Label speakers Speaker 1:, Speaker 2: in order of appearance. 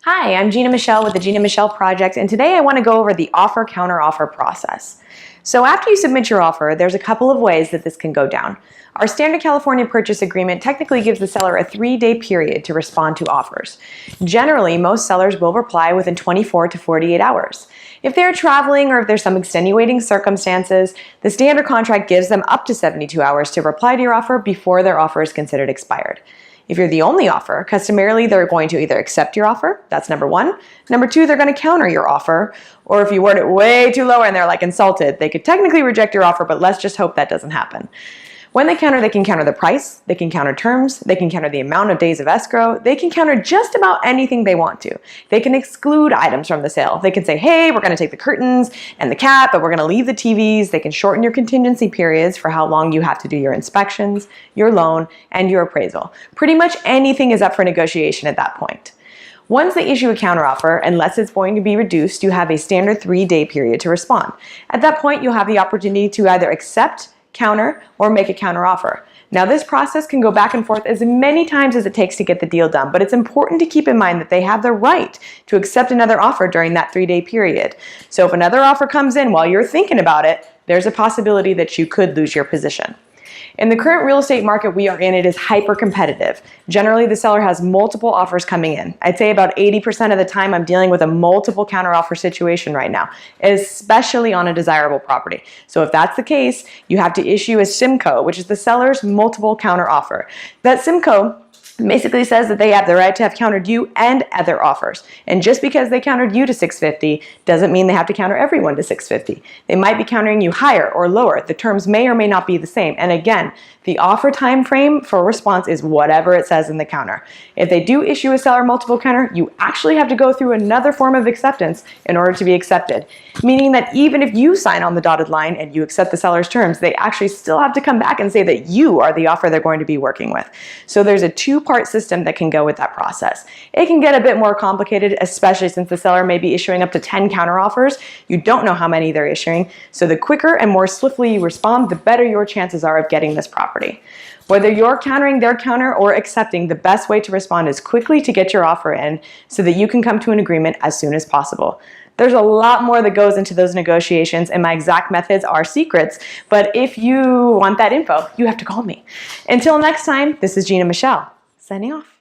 Speaker 1: Hi, I'm Gina Michelle with the Gina Michelle Project, and today I want to go over the offer-counteroffer process. So after you submit your offer, there's a couple of ways that this can go down. Our standard California purchase agreement technically gives the seller a 3-day period to respond to offers. Generally, most sellers will reply within 24 to 48 hours. If they're traveling or if there's some extenuating circumstances, the standard contract gives them up to 72 hours to reply to your offer before their offer is considered expired. If you're the only offer, customarily they're going to either accept your offer, that's number one. Number two, they're going to counter your offer. Or if you word it way too low and they're like insulted, they could technically reject your offer, but let's just hope that doesn't happen. When they can counter the price, they can counter terms, they can counter the amount of days of escrow, they can counter just about anything they want to. They can exclude items from the sale. They can say, hey, we're going to take the curtains and the cat, but we're going to leave the TVs. They can shorten your contingency periods for how long you have to do your inspections, your loan, and your appraisal. Pretty much anything is up for negotiation at that point. Once they issue a counteroffer, unless it's going to be reduced, you have a standard 3-day period to respond. At that point, you'll have the opportunity to either accept, counter, or make a counteroffer. Now this process can go back and forth as many times as it takes to get the deal done, but it's important to keep in mind that they have the right to accept another offer during that 3-day period. So if another offer comes in while you're thinking about it, there's a possibility that you could lose your position. In the current real estate market we are in, it is hyper competitive. Generally, the seller has multiple offers coming in. I'd say about 80% of the time I'm dealing with a multiple counteroffer situation right now, especially on a desirable property. So if that's the case, you have to issue a SIMCO, which is the seller's multiple counteroffer. That SIMCO basically says that they have the right to have countered you and other offers. And just because they countered you to $650 doesn't mean they have to counter everyone to $650. They might be countering you higher or lower. The terms may or may not be the same. And again, the offer time frame for response is whatever it says in the counter. If they do issue a seller multiple counter, you actually have to go through another form of acceptance in order to be accepted. Meaning that even if you sign on the dotted line and you accept the seller's terms, they actually still have to come back and say that you are the offer they're going to be working with. So there's a two-part system that can go with that process. It can get a bit more complicated, especially since the seller may be issuing up to 10 counteroffers. You don't know how many they're issuing. So the quicker and more swiftly you respond, the better your chances are of getting this property. Whether you're countering their counter or accepting, the best way to respond is quickly to get your offer in so that you can come to an agreement as soon as possible. There's a lot more that goes into those negotiations, and my exact methods are secrets, but if you want that info, you have to call me. Until next time, this is Gina Michelle, signing off.